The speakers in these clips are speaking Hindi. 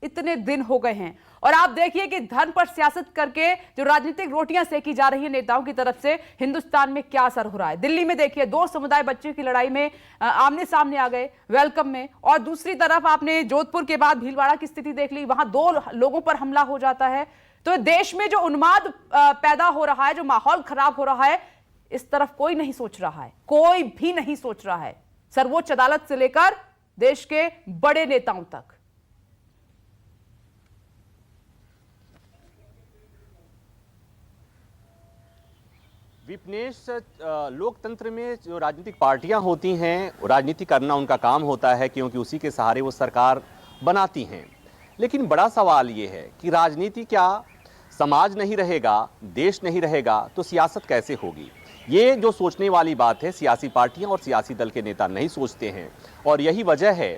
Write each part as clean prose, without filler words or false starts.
इतने दिन हो गए हैं और आप देखिए कि धर्म पर सियासत करके जो राजनीतिक रोटियां सेकी जा रही है नेताओं की तरफ से, हिंदुस्तान में क्या असर हो रहा है। दिल्ली में देखिए, दो समुदाय बच्चों की लड़ाई में आमने सामने आ गए वेलकम में, और दूसरी तरफ आपने जोधपुर के बाद भीलवाड़ा की स्थिति देख ली, वहां 2 लोगों पर हमला हो जाता है। तो देश में जो उन्माद पैदा हो रहा है, जो माहौल खराब हो रहा है, इस तरफ कोई नहीं सोच रहा है, कोई भी नहीं सोच रहा है, सर्वोच्च अदालत से लेकर देश के बड़े नेताओं तक। विपनेश, लोकतंत्र में जो राजनीतिक पार्टियां होती हैं, राजनीति करना उनका काम होता है, क्योंकि उसी के सहारे वो सरकार बनाती हैं। लेकिन बड़ा सवाल ये है कि राजनीति क्या, समाज नहीं रहेगा, देश नहीं रहेगा तो सियासत कैसे होगी? ये जो सोचने वाली बात है, सियासी पार्टियां और सियासी दल के नेता नहीं सोचते हैं। और यही वजह है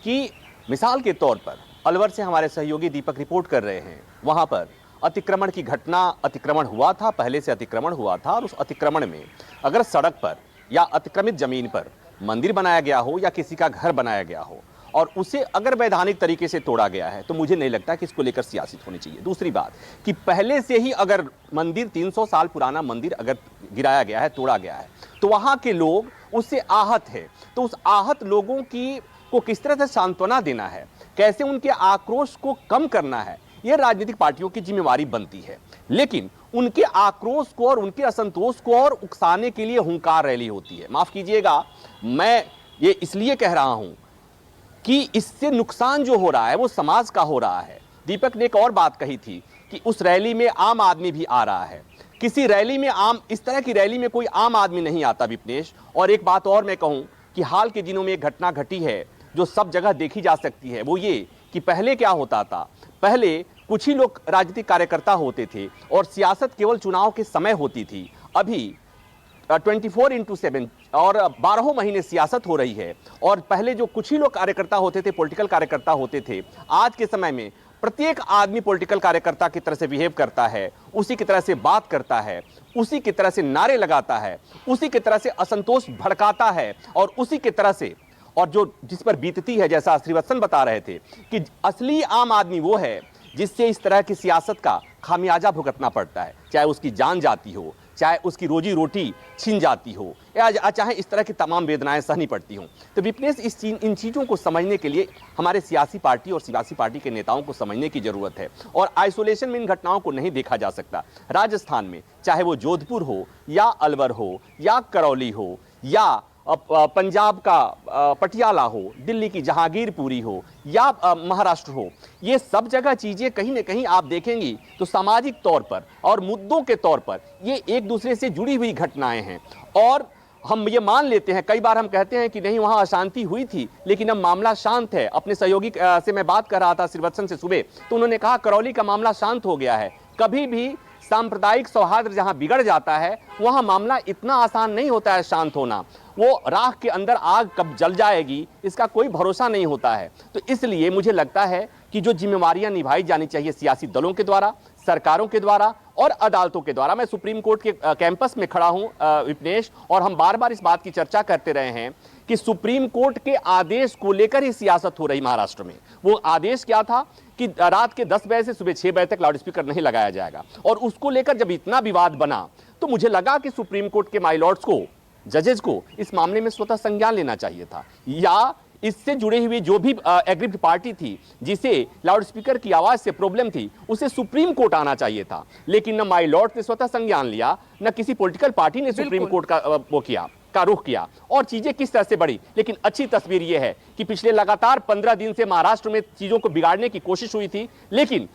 कि मिसाल के तौर पर अलवर से हमारे सहयोगी दीपक रिपोर्ट कर रहे हैं, वहाँ पर अतिक्रमण की घटना, अतिक्रमण हुआ था, पहले से अतिक्रमण हुआ था, और उस अतिक्रमण में अगर सड़क पर या अतिक्रमित जमीन पर मंदिर बनाया गया हो या किसी का घर बनाया गया हो और उसे अगर वैधानिक तरीके से तोड़ा गया है, तो मुझे नहीं लगता कि इसको लेकर सियासत होनी चाहिए। दूसरी बात कि पहले से ही अगर मंदिर, 300 साल पुराना मंदिर अगर गिराया गया है, तोड़ा गया है, तो वहाँ के लोग उससे आहत है, तो उस आहत लोगों को किस तरह से सांत्वना देना है, कैसे उनके आक्रोश को कम करना है, यह राजनीतिक पार्टियों की जिम्मेवारी बनती है। लेकिन उनके आक्रोश को और उनके असंतोष को और उकसाने के लिए हुंकार रैली होती है। माफ कीजिएगा, मैं ये इसलिए कह रहा हूं कि इससे नुकसान जो हो रहा है वो समाज का हो रहा है। दीपक ने एक और बात कही थी कि उस रैली में आम आदमी भी आ रहा है। किसी रैली में इस तरह की रैली में कोई आम आदमी नहीं आता विपनेश। और एक बात और मैं कहूं कि हाल के दिनों में एक घटना घटी है जो सब जगह देखी जा सकती है, वो ये कि पहले क्या होता था, पहले कुछ ही लोग राजनीतिक कार्यकर्ता होते थे और सियासत केवल चुनाव के समय होती थी। अभी 24/7 और 12 महीने सियासत हो रही है। और पहले जो कुछ ही लोग कार्यकर्ता होते थे, पॉलिटिकल कार्यकर्ता होते थे, आज के समय में प्रत्येक आदमी पॉलिटिकल कार्यकर्ता की तरह से बिहेव करता है, उसी की तरह से बात करता है, उसी की तरह से नारे लगाता है, उसी की तरह से असंतोष भड़काता है, और उसी की तरह से, और जो जिस पर बीतती है, जैसा श्रीवत्सन बता रहे थे कि असली आम आदमी वो है जिससे इस तरह की सियासत का खामियाजा भुगतना पड़ता है, चाहे उसकी जान जाती हो, चाहे उसकी रोजी रोटी छिन जाती हो, या चाहे इस तरह की तमाम वेदनाएं सहनी पड़ती हों। तो विपनेश, इन चीज़ों को समझने के लिए हमारे सियासी पार्टी और सियासी पार्टी के नेताओं को समझने की जरूरत है। और आइसोलेशन में इन घटनाओं को नहीं देखा जा सकता। राजस्थान में चाहे वो जोधपुर हो या अलवर हो या करौली हो या पंजाब का पटियाला हो, दिल्ली की जहांगीरपुरी हो या महाराष्ट्र हो, ये सब जगह चीज़ें कहीं ना कहीं आप देखेंगी तो सामाजिक तौर पर और मुद्दों के तौर पर ये एक दूसरे से जुड़ी हुई घटनाएं हैं। और हम ये मान लेते हैं, कई बार हम कहते हैं कि नहीं वहाँ अशांति हुई थी, लेकिन अब मामला शांत है। अपने सहयोगी से मैं बात कर रहा था श्रीवत्सन से सुबह, तो उन्होंने कहा करौली का मामला शांत हो गया है। कभी भी सांप्रदायिक सौहार्द जहां बिगड़ जाता है, वहां मामला इतना आसान नहीं होता है शांत होना। वो राख के अंदर आग कब जल जाएगी इसका कोई भरोसा नहीं होता है। तो इसलिए मुझे लगता है कि जो जिम्मेवारियां निभाई जानी चाहिए सियासी दलों के द्वारा, सरकारों के द्वारा और अदालतों के द्वारा। मैं सुप्रीम कोर्ट के कैंपस में खड़ा हूं विपनेश, और हम बार बार इस बात की चर्चा करते रहे हैं कि सुप्रीम कोर्ट के आदेश को लेकर ही सियासत हो रही महाराष्ट्र में। वो आदेश क्या था कि रात के 10 बजे से सुबह 6 बजे तक लाउडस्पीकर नहीं लगाया जाएगा, और उसको लेकर जब इतना विवाद बना तो मुझे लगा कि सुप्रीम कोर्ट के माय लॉर्ड्स को, जजेस को इस मामले में स्वतः संज्ञान लेना चाहिए था, या इससे जुड़ी हुई जो भी एग्रीड पार्टी थी जिसे लाउडस्पीकर की आवाज से प्रॉब्लम थी, उसे सुप्रीम कोर्ट आना चाहिए था। लेकिन न माय लॉर्ड ने स्वतः संज्ञान लिया, न किसी पॉलिटिकल पार्टी ने सुप्रीम कोर्ट का रुख किया, और चीजें किस तरह से बढ़ी। लेकिन अच्छी तस्वीर यह है कि पिछले लगातार 15 दिन से महाराष्ट्र में चीजों को बिगाड़ने की कोशिश हुई थी, लेकिन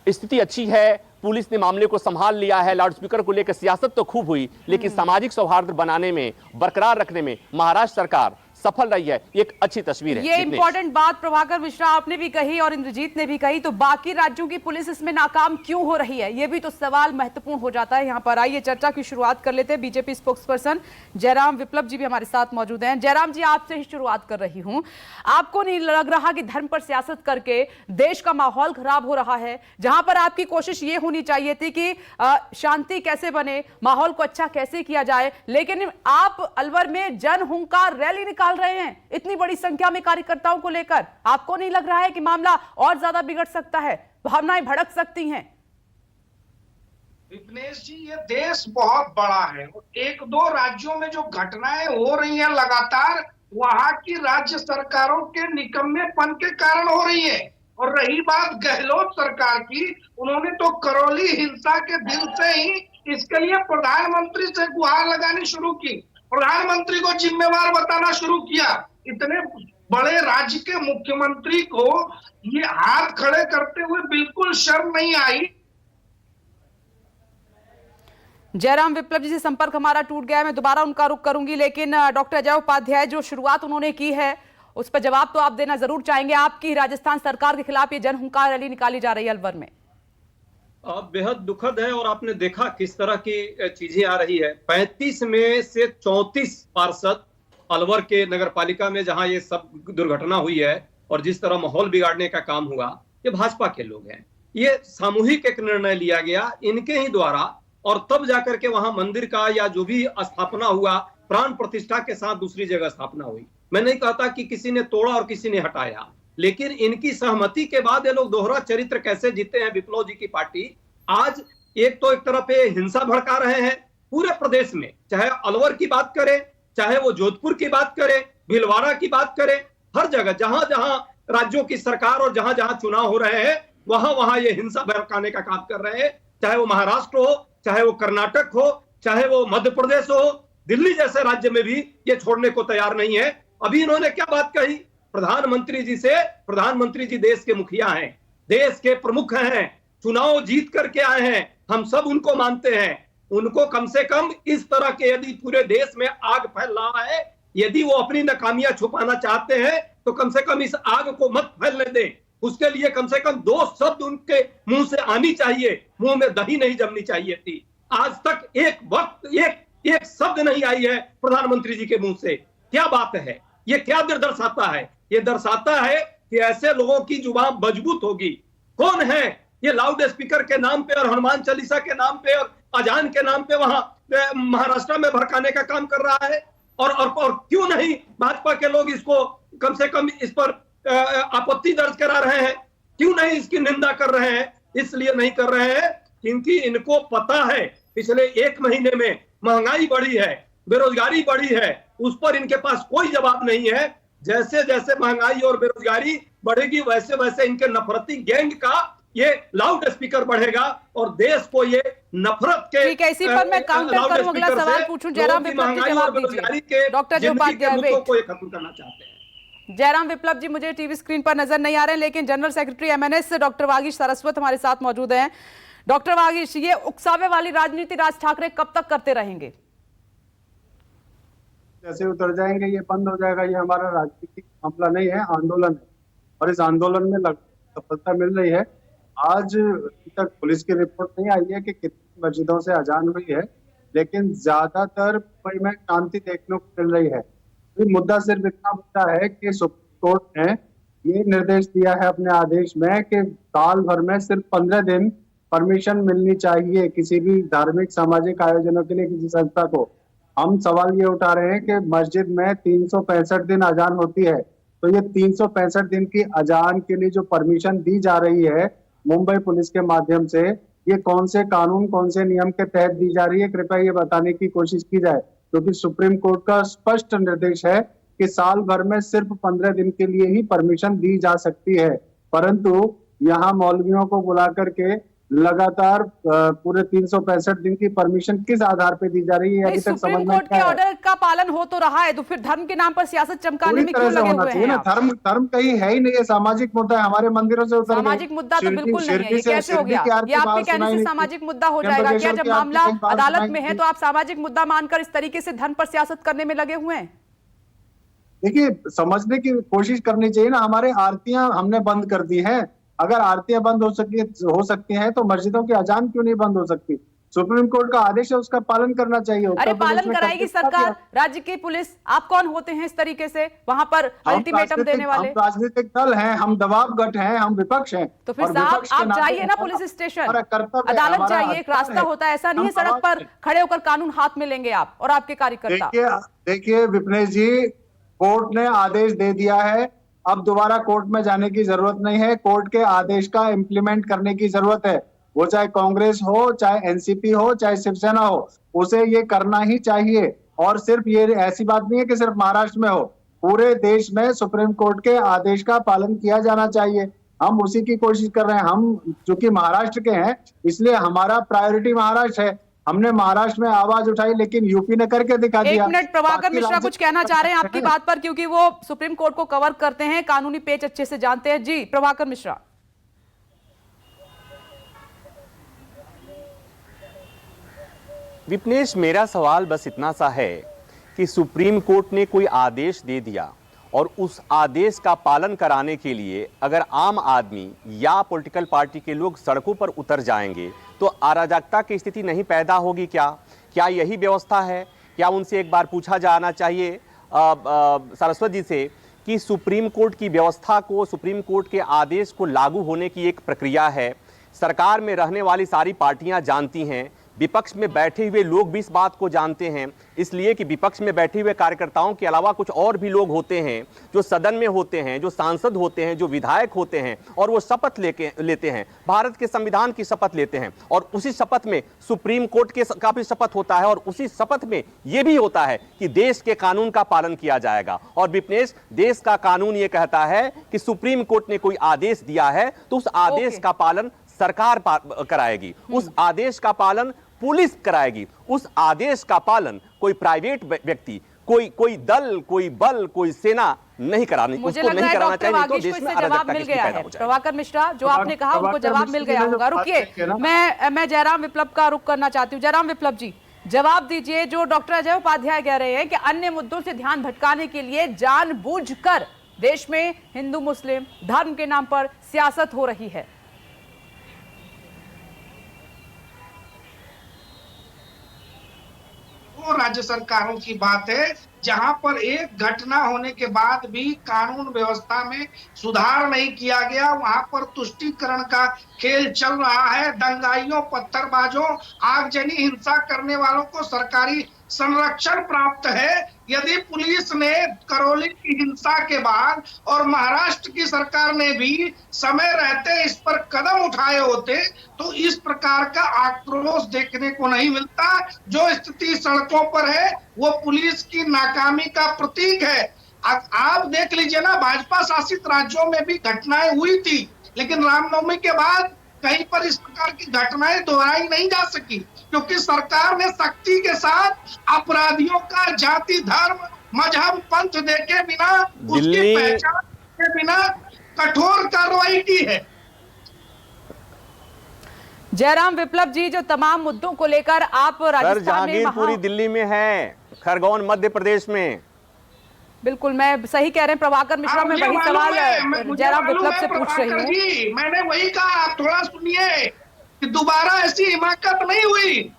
स्थिति अच्छी है। पुलिस ने मामले को संभाल लिया है। लाउडस्पीकर को लेकर सियासत तो खूब हुई, लेकिन सामाजिक सौहार्द बनाने में, बरकरार रखने में महाराष्ट्र सरकार सफल रही है। एक अच्छी तस्वीर है। ये इंपॉर्टेंट बात प्रभाकर मिश्रा आपने भी कही और इंद्रजीत ने भी कही। तो बाकी राज्यों की पुलिस इसमें नाकाम क्यों हो रही है, ये भी तो सवाल महत्वपूर्ण हो जाता है यहाँ पर। आइए चर्चा की शुरुआत कर लेते हैं। बीजेपी स्पोक्सपर्सन जयराम विप्लव जी भी हमारे साथ मौजूद हैं। जयराम जी, आपसे ही शुरुआत कर रही हूँ। आपको नहीं लग रहा कि धर्म पर सियासत करके देश का माहौल खराब हो रहा है, जहां पर आपकी कोशिश ये होनी चाहिए थी कि शांति कैसे बने, माहौल को अच्छा कैसे किया जाए, लेकिन आप अलवर में जन हुंकार रैली निकाल निकाल रहे हैं इतनी बड़ी संख्या में कार्यकर्ताओं को लेकर? आपको नहीं लग रहा है कि मामला और ज्यादा बिगड़ सकता है, भावनाएं भड़क सकती हैं? विपनेश जी, ये देश बहुत बड़ा है और एक दो राज्यों में जो घटनाएं हो रही हैं लगातार, वहां की राज्य सरकारों के निकम्मेपन के कारण हो रही है। और रही बात गहलोत सरकार की, उन्होंने तो करौली हिंसा के दिन से ही इसके लिए प्रधानमंत्री से गुहार लगानी शुरू की, प्रधानमंत्री को जिम्मेवार बताना शुरू किया। इतने बड़े राज्य के मुख्यमंत्री को ये हाथ खड़े करते हुए बिल्कुल शर्म नहीं आई। जयराम विप्लव जी से संपर्क हमारा टूट गया है, मैं दोबारा उनका रुख करूंगी, लेकिन डॉक्टर अजय उपाध्याय जो शुरुआत उन्होंने की है उस पर जवाब तो आप देना जरूर चाहेंगे। आपकी राजस्थान सरकार के खिलाफ ये जनहुंकार रैली निकाली जा रही है अलवर में, बेहद दुखद है और आपने देखा किस तरह की चीजें आ रही है। 35 में से 34 पार्षद अलवर के नगर पालिका में जहां ये सब दुर्घटना हुई है और जिस तरह माहौल बिगाड़ने का काम हुआ, ये भाजपा के लोग हैं। ये सामूहिक एक निर्णय लिया गया इनके ही द्वारा, और तब जाकर के वहां मंदिर का या जो भी स्थापना हुआ प्राण प्रतिष्ठा के साथ दूसरी जगह स्थापना हुई। मैं नहीं कहता कि किसी ने तोड़ा और किसी ने हटाया, लेकिन इनकी सहमति के बाद ये लोग दोहरा चरित्र कैसे जीते हैं विप्लव जी की पार्टी। आज एक तो एक तरफ ये हिंसा भड़का रहे हैं पूरे प्रदेश में, चाहे अलवर की बात करें, चाहे वो जोधपुर की बात करें, भीलवाड़ा की बात करें, हर जगह जहां जहां राज्यों की सरकार और जहां जहां चुनाव हो रहे हैं वहां वहां ये हिंसा भड़काने का काम कर रहे हैं। चाहे वो महाराष्ट्र हो, चाहे वो कर्नाटक हो, चाहे वो मध्य प्रदेश हो, दिल्ली जैसे राज्य में भी ये छोड़ने को तैयार नहीं है। अभी इन्होंने क्या बात कही प्रधानमंत्री जी से? प्रधानमंत्री जी देश के मुखिया हैं, देश के प्रमुख हैं, चुनाव जीत करके आए हैं, हम सब उनको मानते हैं। उनको कम से कम इस तरह के यदि पूरे देश में आग फैल रहा है, यदि वो अपनी नाकामियां छुपाना चाहते हैं तो कम से कम इस आग को मत फैलने दें। उसके लिए कम से कम 2 शब्द उनके मुंह से आनी चाहिए, मुंह में दही नहीं जमनी चाहिए थी। आज तक एक शब्द नहीं आई है प्रधानमंत्री जी के मुंह से। क्या बात है? ये क्या दर्शाता है? ये दर्शाता है कि ऐसे लोगों की जुबान मजबूत होगी। कौन है ये लाउड स्पीकर के नाम पे और हनुमान चालीसा के नाम पे और अजान के नाम पे वहां महाराष्ट्र में भड़काने का काम कर रहा है? और क्यों नहीं भाजपा के लोग इसको कम से कम इस पर आपत्ति दर्ज करा रहे हैं? क्यों नहीं इसकी निंदा कर रहे हैं? इसलिए नहीं कर रहे हैं क्योंकि इनको पता है पिछले 1 महीने में महंगाई बढ़ी है, बेरोजगारी बढ़ी है, उस पर इनके पास कोई जवाब नहीं है। जैसे जैसे महंगाई और बेरोजगारी बढ़ेगी वैसे वैसे इनके नफरती गैंग का ये लाउड स्पीकर बढ़ेगा और देश को ये नफरत के ठीक है, इसी पर मैं काउंटर करूं, अगला सवाल पूछूं। जयराम विप्लव जी जवाब दीजिए। डॉक्टर अजय उपाध्याय को ये खत्म करना चाहते हैं। जयराम विप्लव जी मुझे टीवी स्क्रीन पर नजर नहीं आ रहे हैं, लेकिन general secretary MNS doctor Vagish Saraswat हमारे साथ मौजूद हैं। डॉक्टर वागीश, ये उकसावे वाली राजनीति राज ठाकरे कब तक करते रहेंगे? जैसे उतर जाएंगे ये बंद हो जाएगा। ये हमारा राजनीतिक मामला नहीं है, आंदोलन है, और इस आंदोलन में सफलता मिल रही है। आज तक पुलिस की रिपोर्ट नहीं आई है कि कितनी मस्जिदों से अजान हुई है, लेकिन ज्यादातर में शांति देखने को मिल रही है। तो मुद्दा सिर्फ इतना मुद्दा है कि सुप्रीम कोर्ट ने ये निर्देश दिया है अपने आदेश में कि साल भर में सिर्फ 15 दिन परमिशन मिलनी चाहिए किसी भी धार्मिक सामाजिक आयोजनों के लिए किसी संस्था को। हम सवाल ये उठा रहे हैं कि मस्जिद में 365 दिन अजान होती है, तो ये 365 दिन की अजान के लिए जो परमिशन दी जा रही है मुंबई पुलिस के माध्यम से, ये कौन से कानून कौन से नियम के तहत दी जा रही है? कृपया ये बताने की कोशिश की जाए, क्योंकि सुप्रीम कोर्ट का स्पष्ट निर्देश है कि साल भर में सिर्फ 15 दिन के लिए ही परमिशन दी जा सकती है। परंतु यहाँ मौलवियों को बुला करके लगातार पूरे 365 दिन की परमिशन किस आधार पे दी जा रही है? अभी तक सुप्रीम कोर्ट के ऑर्डर का पालन हो तो रहा है, तो फिर धर्म के नाम पर सियासत चमकाने में क्यों लगे हुए हैं? धर्म कहीं है ही नहीं, ये सामाजिक मुद्दा है। हमारे मंदिरों से उतर सामाजिक मुद्दा तो बिल्कुल नहीं है। ये कैसे हो गया? ये आपके कहने से सामाजिक मुद्दा हो जाएगा क्या? जब मामला अदालत में है तो आप सामाजिक मुद्दा मानकर इस तरीके से धर्म पर सियासत करने में लगे हुए हैं? देखिए, समझने की कोशिश करनी चाहिए ना। हमारे आरतियां हमने बंद कर दी हैं। अगर आरतियां बंद हो सकती हैं तो मस्जिदों की अजान क्यों नहीं बंद हो सकती? सुप्रीम कोर्ट का आदेश है, उसका पालन करना चाहिए। अरे पालन कराएगी सरकार, राज्य की पुलिस। आप कौन होते हैं इस तरीके से वहां पर अल्टीमेटम देने वाले? हम राजनीतिक दल हैं, हम दबाव गठ हैं, हम विपक्ष हैं। तो फिर साहब आप जाइए ना पुलिस स्टेशन, अदालत जाइए, एक रास्ता होता है। ऐसा नहीं है सड़क पर खड़े होकर कानून हाथ में लेंगे आप और आपके कार्यकर्ता। देखिए विपनेश जी, कोर्ट ने आदेश दे दिया है, अब दोबारा कोर्ट में जाने की जरूरत नहीं है। कोर्ट के आदेश का इम्प्लीमेंट करने की जरूरत है। वो चाहे कांग्रेस हो, चाहे एनसीपी हो, चाहे शिवसेना हो, उसे ये करना ही चाहिए। और सिर्फ ये ऐसी बात नहीं है कि सिर्फ महाराष्ट्र में हो, पूरे देश में सुप्रीम कोर्ट के आदेश का पालन किया जाना चाहिए। हम उसी की कोशिश कर रहे हैं। हम चूंकि महाराष्ट्र के हैं, इसलिए हमारा प्रायोरिटी महाराष्ट्र है। हमने महाराष्ट्र में आवाज उठाई, लेकिन यूपी ने करके दिखा दिया। एक मिनट, प्रभाकर बाकी मिश्रा राज्य कुछ कहना चाह रहे हैं आपकी बात पर, क्योंकि वो सुप्रीम कोर्ट को कवर करते हैं, कानूनी पेच अच्छे से जानते हैं। जी प्रभाकर मिश्रा। विपनेश, मेरा सवाल बस इतना सा है कि सुप्रीम कोर्ट ने कोई आदेश दे दिया और उस आदेश का पालन कराने के लिए अगर आम आदमी या पॉलिटिकल पार्टी के लोग सड़कों पर उतर जाएंगे तो अराजकता की स्थिति नहीं पैदा होगी क्या? क्या यही व्यवस्था है? क्या उनसे एक बार पूछा जाना चाहिए सरस्वत जी से कि सुप्रीम कोर्ट की व्यवस्था को, सुप्रीम कोर्ट के आदेश को लागू होने की एक प्रक्रिया है। सरकार में रहने वाली सारी पार्टियां जानती हैं, विपक्ष में बैठे हुए लोग भी इस बात को जानते हैं, इसलिए कि विपक्ष में बैठे हुए कार्यकर्ताओं के अलावा कुछ और भी लोग होते हैं जो सदन में होते हैं, जो सांसद होते हैं, जो विधायक होते हैं, और वो शपथ लेते हैं, भारत के संविधान की शपथ लेते हैं, और उसी शपथ में सुप्रीम कोर्ट के का भी शपथ होता है, और उसी शपथ में यह भी होता है कि देश के कानून का पालन किया जाएगा। और विपनेश, देश का कानून ये कहता है कि सुप्रीम कोर्ट ने कोई आदेश दिया है तो उस आदेश का पालन सरकार कराएगी, उस आदेश का पालन पुलिस कराएगी, उस आदेश का पालन कोई प्राइवेट व्यक्ति, कोई दल, कोई बल, कोई सेना नहीं करानी, मुझे उसको लग रहा नहीं है कराना डॉक्टर चाहिए। तो वागीश को देश में इससे जवाब अराजकता मिल की गया पैदा है। हो जाए। प्रभाकर मिश्रा, जो आपने कहा उनको जवाब मिल गया होगा। रुकिए, मैं जयराम विप्लव का रुख करना चाहती हूँ। जयराम विप्लव जी, जवाब दीजिए। जो डॉक्टर अजय उपाध्याय कह रहे हैं कि अन्य मुद्दों से ध्यान भटकाने के लिए जानबूझकर देश में हिंदू मुस्लिम धर्म के नाम पर सियासत हो रही है। वो राज्य सरकारों की बात है जहां पर एक घटना होने के बाद भी कानून व्यवस्था में सुधार नहीं किया गया, वहां पर तुष्टीकरण का खेल चल रहा है। दंगाइयों, पत्थरबाजों, आगजनी हिंसा करने वालों को सरकारी संरक्षण प्राप्त है। यदि पुलिस ने करौली की हिंसा के बाद और महाराष्ट्र की सरकार ने भी समय रहते इस पर कदम उठाए होते तो इस प्रकार का आक्रोश देखने को नहीं मिलता। जो स्थिति सड़कों पर है वो पुलिस की नाकामी का प्रतीक है। आप देख लीजिए ना, भाजपा शासित राज्यों में भी घटनाएं हुई थी, लेकिन रामनवमी के बाद कहीं पर इस प्रकार की घटनाएं दोहराई नहीं जा सकी, क्योंकि सरकार ने सख्ती के साथ अपराधियों का जाति, धर्म, मजहब, पंथ देखे बिना, उसकी पहचान के बिना कठोर कार्रवाई की है। जयराम विप्लव जी, जो तमाम मुद्दों को लेकर आप राजस्थान में पूरी दिल्ली में है, खरगोन मध्य प्रदेश में। बिल्कुल, मैं सही कह रहे हैं प्रभाकर मिश्रा, मैं वही सवाल जयराम विप्लव से पूछ रही हूँ। मैंने वही कहा, आप थोड़ा सुनिए कि दोबारा ऐसी हिमाकत नहीं हुई।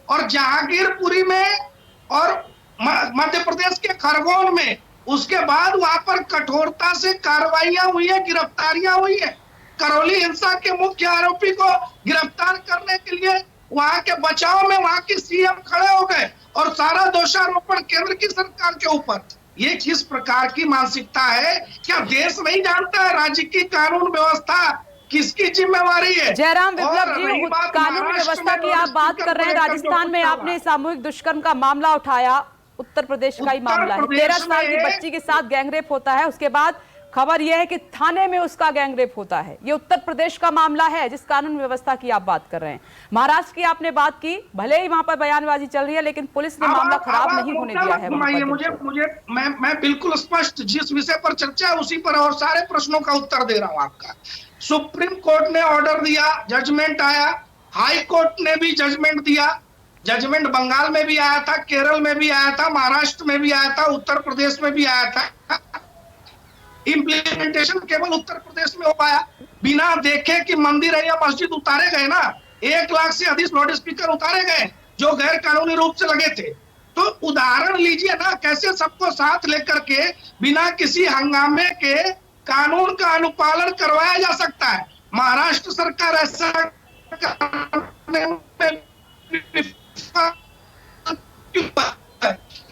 और जहांगीरपुरी में और मध्य प्रदेश के खरगोन में उसके बाद वहां पर कठोरता से कार्रवाइयां हुई है, गिरफ्तारियां हुई है। करौली हिंसा के मुख्य आरोपी को गिरफ्तार करने के लिए वहां के बचाव में वहां के सीएम खड़े हो गए और सारा दोषारोपण केंद्र की सरकार के ऊपर। ये किस प्रकार की मानसिकता है? क्या देश नहीं जानता है राज्य की कानून व्यवस्था किसकी जिम्मेवारी है? जयराम विप्लव जी, कानून व्यवस्था की आप बात कर रहे हैं, राजस्थान में आपने सामूहिक दुष्कर्म का मामला उठाया, उत्तर प्रदेश का ही मामला है। 13 साल की बच्ची के साथ गैंगरेप होता है, उसके बाद खबर यह है कि थाने में उसका गैंगरेप होता है। ये उत्तर प्रदेश का मामला है जिस कानून व्यवस्था की आप बात कर रहे हैं। महाराष्ट्र की आपने बात की, भले ही वहां पर बयानबाजी चल रही है, लेकिन पुलिस ने मामला खराब नहीं होने दिया है। मैं बिल्कुल स्पष्ट जिस विषय पर चर्चा है उसी पर और सारे प्रश्नों का उत्तर दे रहा हूं आपका। सुप्रीम कोर्ट ने ऑर्डर दिया, जजमेंट आया, हाई कोर्ट ने भी जजमेंट दिया। जजमेंट बंगाल में भी आया था, केरल में भी आया था, महाराष्ट्र में भी आया था, उत्तर प्रदेश में भी आया था। इम्प्लीमेंटेशन केवल उत्तर प्रदेश में हो पाया। बिना देखे कि मंदिर है या मस्जिद उतारे गए ना, 1 लाख से अधिक लाउड स्पीकर उतारे गए जो गैर कानूनी रूप से लगे थे। तो उदाहरण लीजिए ना, कैसे सबको साथ लेकर के बिना किसी हंगामे के कानून का अनुपालन करवाया जा सकता है। महाराष्ट्र सरकार ऐसा करने में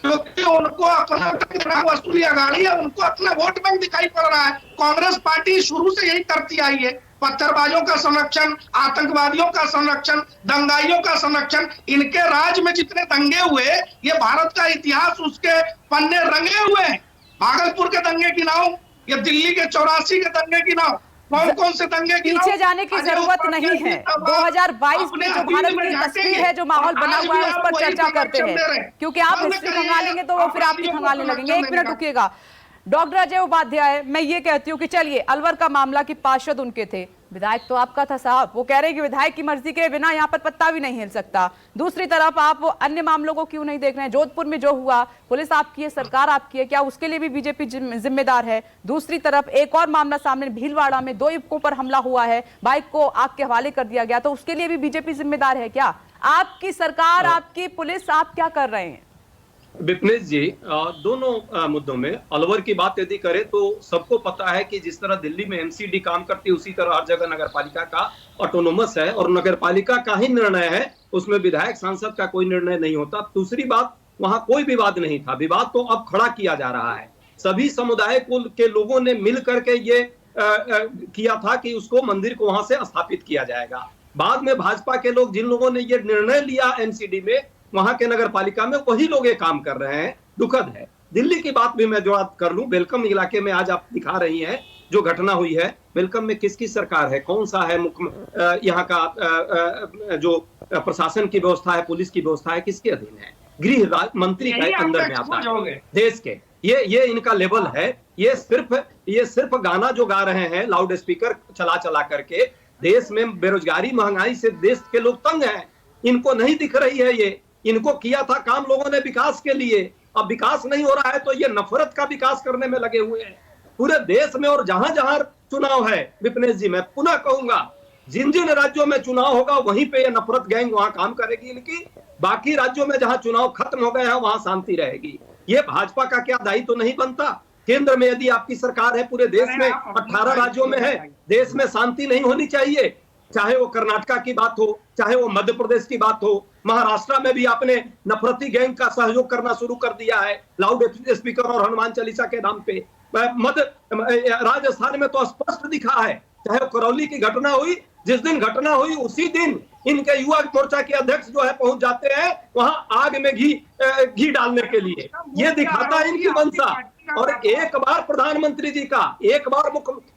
क्योंकि उनको अपना वसूली अगाड़ी है, उनको अपना वोट बैंक दिखाई पड़ रहा है। कांग्रेस पार्टी शुरू से यही करती आई है, पत्थरबाजों का संरक्षण, आतंकवादियों का संरक्षण, दंगाइयों का संरक्षण। इनके राज में जितने दंगे हुए, ये भारत का इतिहास उसके पन्ने रंगे हुए हैं। भागलपुर के दंगे गिनाओ, ये दिल्ली के 84 के दंगे गिनाओ, कौन से दंगे गिनाओ। पीछे जाने की जरूरत नहीं है। 2022 में जो भारत की तस्वीर है, जो माहौल बना हुआ है, उस पर चर्चा करते हैं, क्योंकि आप हिस्ट्री खंगालेंगे तो वो फिर आपकी खंगालने लगेंगे। एक मिनट रुकिएगा डॉक्टर अजय उपाध्याय, मैं ये कहती हूँ कि चलिए अलवर का मामला की पार्षद उनके थे, विधायक तो आपका था साहब, वो कह रहे हैं कि विधायक की मर्जी के बिना यहाँ पर पत्ता भी नहीं हिल सकता। दूसरी तरफ आप वो अन्य मामलों को क्यों नहीं देख रहे हैं? जोधपुर में जो हुआ, पुलिस आपकी है, सरकार आपकी है, क्या उसके लिए भी बीजेपी जिम्मेदार है? दूसरी तरफ एक और मामला सामने, भीलवाड़ा में 2 युवकों पर हमला हुआ है, बाइक को आग के हवाले कर दिया गया, तो उसके लिए भी बीजेपी जिम्मेदार है क्या? आपकी सरकार, आपकी पुलिस, आप क्या कर रहे हैं? विपनेश जी, दोनों मुद्दों में अलवर की बात यदि करें तो सबको पता है कि जिस तरह दिल्ली में एमसीडी काम करती है, उसी तरह हर जगह नगरपालिका का ऑटोनोमस है और नगरपालिका का ही निर्णय है, उसमें विधायक सांसद का कोई निर्णय नहीं होता। दूसरी बात, वहां कोई विवाद नहीं था, विवाद तो अब खड़ा किया जा रहा है। सभी समुदाय के लोगों ने मिल करके ये किया था कि उसको मंदिर को वहां से स्थापित किया जाएगा। बाद में भाजपा के लोग, जिन लोगों ने ये निर्णय लिया एमसीडी में, वहां के नगर पालिका में वही लोग ये काम कर रहे हैं। दुखद है। दिल्ली की बात भी मैं जो बात कर लूं, वेलकम इलाके में आज आप दिखा रही हैं जो घटना हुई है, वेलकम में किसकी सरकार है, कौन सा है मुख्य यहाँ का जो प्रशासन की व्यवस्था है, पुलिस की व्यवस्था है, किसके अधीन है? गृह मंत्री का अंदर में आता है देश के। ये इनका लेवल है। ये सिर्फ गाना जो गा रहे हैं लाउड स्पीकर चला चला करके। देश में बेरोजगारी, महंगाई से देश के लोग तंग हैं, इनको नहीं दिख रही है। ये इनको किया था काम लोगों ने विकास के लिए, अब विकास नहीं हो रहा है तो ये नफरत का विकास करने में लगे हुए हैं पूरे देश में। और जहां जहां चुनाव है विपनेश जी, मैं पुनः कहूंगा, जिन जिन राज्यों में चुनाव होगा वहीं पे ये नफरत गैंग वहां काम करेगी इनकी। बाकी राज्यों में जहां चुनाव खत्म हो गए हैं वहां शांति रहेगी। ये भाजपा का क्या दायित्व नहीं बनता? केंद्र में यदि आपकी सरकार है, पूरे देश में 18 राज्यों में है, देश में शांति नहीं होनी चाहिए? चाहे वो कर्नाटका की बात हो, चाहे वो मध्य प्रदेश की बात हो, महाराष्ट्र में भी आपने नफरती गैंग का सहयोग करना शुरू कर दिया है लाउड स्पीकर और हनुमान चालीसा के नाम पे। राजस्थान में तो स्पष्ट दिखा है, चाहे वो करौली की घटना हुई, जिस दिन घटना हुई उसी दिन इनके युवा मोर्चा के अध्यक्ष जो है पहुंच जाते हैं वहां आग में घी डालने के लिए। ये दिखाता है इनकी मंशा। और एक बार प्रधानमंत्री जी का, एक बार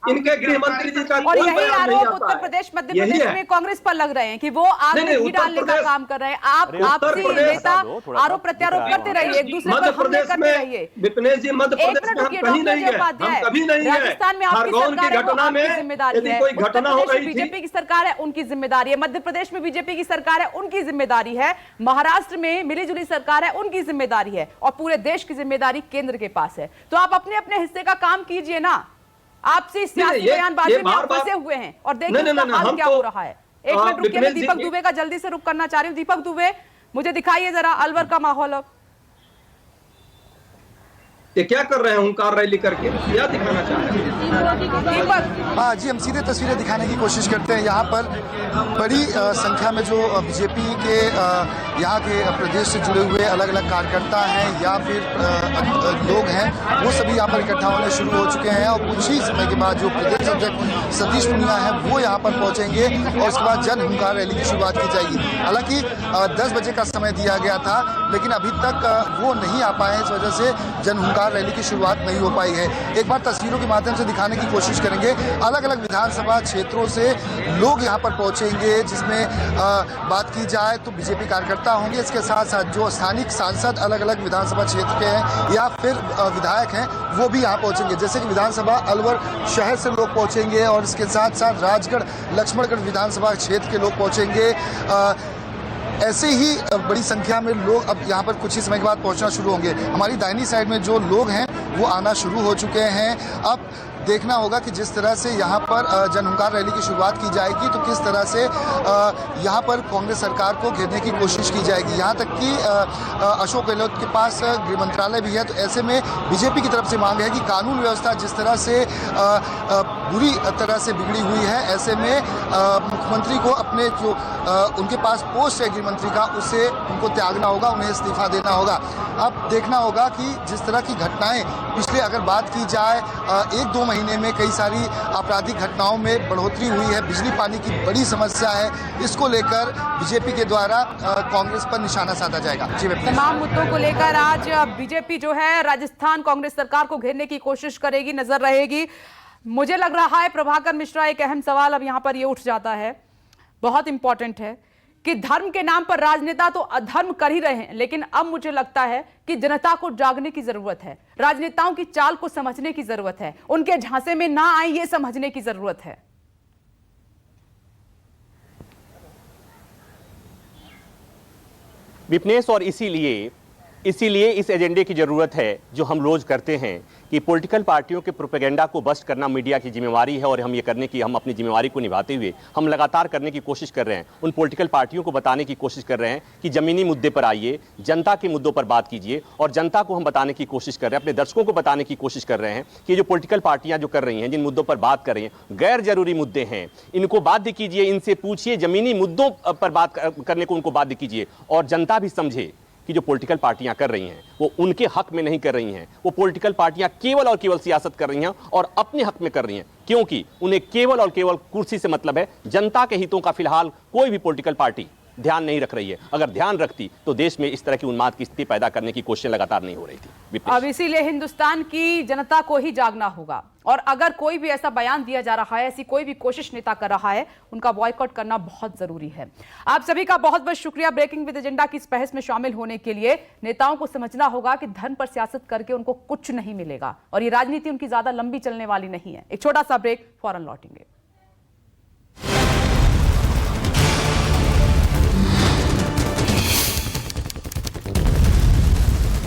इनके गृह मंत्री जी का, और यही आरोप उत्तर प्रदेश, मध्य प्रदेश में कांग्रेस पर लग रहे हैं कि वो आग में घी डालने का काम कर रहे हैं। आप आपसी नेता आरोप प्रत्यारोप करते रहिए, एक दूसरे पर हमले करते रहिए। विपनेश जी, मध्य प्रदेश में हम कहीं नहीं है, हम कभी नहीं है। राजस्थान में आपकी सरकार है, वो आपकी जिम्मेदारी है। कोई घटना हो रही थी, बीजेपी की सरकार है, उनकी जिम्मेदारी है। मध्य प्रदेश में बीजेपी की सरकार है, उनकी जिम्मेदारी है। महाराष्ट्र में मिलीजुली सरकार है, उनकी जिम्मेदारी है। और पूरे देश की जिम्मेदारी केंद्र के पास है। तो आप अपने अपने हिस्से का काम कीजिए ना। आपसी सियासी बयानबाजी में आप फंसे हुए हैं और देखिए उसका हाल क्या हो रहा है। एक मिनट रुकिए, मैं दीपक दुबे का जल्दी से रुक करना चाह रही हूँ। दीपक दुबे, मुझे दिखाइए जरा अलवर का माहौल। अब ये क्या कर रहे हैं? हुंकार रैली करके क्या दिखाना चाह रहे हैं? हाँ जी, हम सीधे तस्वीरें दिखाने की कोशिश करते हैं। यहाँ पर बड़ी संख्या में जो बीजेपी के यहाँ के प्रदेश से जुड़े हुए अलग अलग कार्यकर्ता हैं या फिर लोग हैं, वो सभी यहाँ पर इकट्ठा होने शुरू हो चुके हैं। और कुछ ही समय के बाद जो प्रदेश अध्यक्ष सतीश पूनिया है वो यहाँ पर पहुँचेंगे और उसके बाद जन हुंकार रैली की शुरुआत की जाएगी। हालांकि 10 बजे का समय दिया गया था, लेकिन अभी तक वो नहीं आ पाए, इस वजह से जन हुंकार रैली की शुरुआत नहीं हो पाई है। एक बार तस्वीरों के माध्यम से दिखाने की कोशिश करेंगे। अलग अलग विधानसभा क्षेत्रों से लोग यहाँ पर पहुँचेंगे, जिसमें बात की जाए तो बीजेपी कार्यकर्ता होंगे, इसके साथ साथ जो स्थानीय सांसद अलग अलग विधानसभा क्षेत्र के हैं या फिर विधायक हैं वो भी यहाँ पहुँचेंगे। जैसे कि विधानसभा अलवर शहर से लोग पहुँचेंगे और इसके साथ साथ राजगढ़ लक्ष्मणगढ़ विधानसभा क्षेत्र के लोग पहुँचेंगे। ऐसे ही बड़ी संख्या में लोग अब यहाँ पर कुछ ही समय के बाद पहुँचना शुरू होंगे। हमारी दाहिनी साइड में जो लोग हैं वो आना शुरू हो चुके हैं। अब देखना होगा कि जिस तरह से यहाँ पर जन हुंकार रैली की शुरुआत की जाएगी तो किस तरह से यहाँ पर कांग्रेस सरकार को घेरने की कोशिश की जाएगी। यहाँ तक कि अशोक गहलोत के पास गृह मंत्रालय भी है, तो ऐसे में बीजेपी की तरफ से मांग है कि कानून व्यवस्था जिस तरह से बुरी तरह से बिगड़ी हुई है। ऐसे में मुख्यमंत्री को अपने जो उनके पास पोस्ट है गृह मंत्री का, उसे उनको त्यागना होगा, उन्हें इस्तीफा देना होगा। अब देखना होगा कि जिस तरह की घटनाएं पिछले अगर बात की जाए 1-2 महीने में कई सारी आपराधिक घटनाओं में बढ़ोतरी हुई है, बिजली पानी की बड़ी समस्या है, इसको लेकर बीजेपी के द्वारा कांग्रेस पर निशाना साधा जाएगा। जी तमाम मुद्दों को लेकर आज बीजेपी जो है राजस्थान कांग्रेस सरकार को घेरने की कोशिश करेगी, नजर रहेगी। मुझे लग रहा है प्रभाकर मिश्रा, एक अहम सवाल अब यहां पर ये उठ जाता है, बहुत इंपॉर्टेंट है कि धर्म के नाम पर राजनेता तो अधर्म कर ही रहे हैं, लेकिन अब मुझे लगता है कि जनता को जागने की जरूरत है, राजनेताओं की चाल को समझने की जरूरत है, उनके झांसे में ना आए ये समझने की जरूरत है। विपनेश, और इसीलिए इस एजेंडे की जरूरत है जो हम रोज करते हैं कि पॉलिटिकल पार्टियों के प्रोपेगेंडा को बस्ट करना मीडिया की जिम्मेवारी है, और हम ये करने की, हम अपनी जिम्मेवारी को निभाते हुए हम लगातार करने की कोशिश कर रहे हैं। उन पॉलिटिकल पार्टियों को बताने की कोशिश कर रहे हैं कि जमीनी मुद्दे पर आइए, जनता के मुद्दों पर बात कीजिए, और जनता को हम बताने की कोशिश कर रहे हैं, अपने दर्शकों को बताने की कोशिश कर रहे हैं कि जो पॉलिटिकल पार्टियां जो कर रही हैं, जिन मुद्दों पर बात कर रही हैं, गैर जरूरी मुद्दे हैं, इनको बाध्य कीजिए, इनसे पूछिए, जमीनी मुद्दों पर बात करने को उनको बाध्य कीजिए, और जनता भी समझे कि जो पॉलिटिकल पार्टियां कर रही हैं वो उनके हक में नहीं कर रही हैं। वो पॉलिटिकल पार्टियां केवल और केवल सियासत कर रही हैं और अपने हक में कर रही हैं, क्योंकि उन्हें केवल और केवल कुर्सी से मतलब है। जनता के हितों का फिलहाल कोई भी पॉलिटिकल पार्टी ध्यान नहीं रख रही है। अगर ध्यान रखती तो देश में इस तरह की उन्माद की स्थिति पैदा करने की कोशिशें लगातार नहीं हो रही थी। अब इसीलिए हिंदुस्तान की जनता को ही जागना होगा, और अगर कोई भी ऐसा बयान दिया जा रहा है, ऐसी कोई भी कोशिश नेता कर रहा है, उनका बॉयकॉट करना बहुत जरूरी है। आप सभी का बहुत बहुत शुक्रिया ब्रेकिंग विद एजेंडा की इस बहस में शामिल होने के लिए। नेताओं को समझना होगा कि धर्म पर सियासत करके उनको कुछ नहीं मिलेगा, और ये राजनीति उनकी ज्यादा लंबी चलने वाली नहीं है। एक छोटा सा ब्रेक, फौरन लौटेंगे।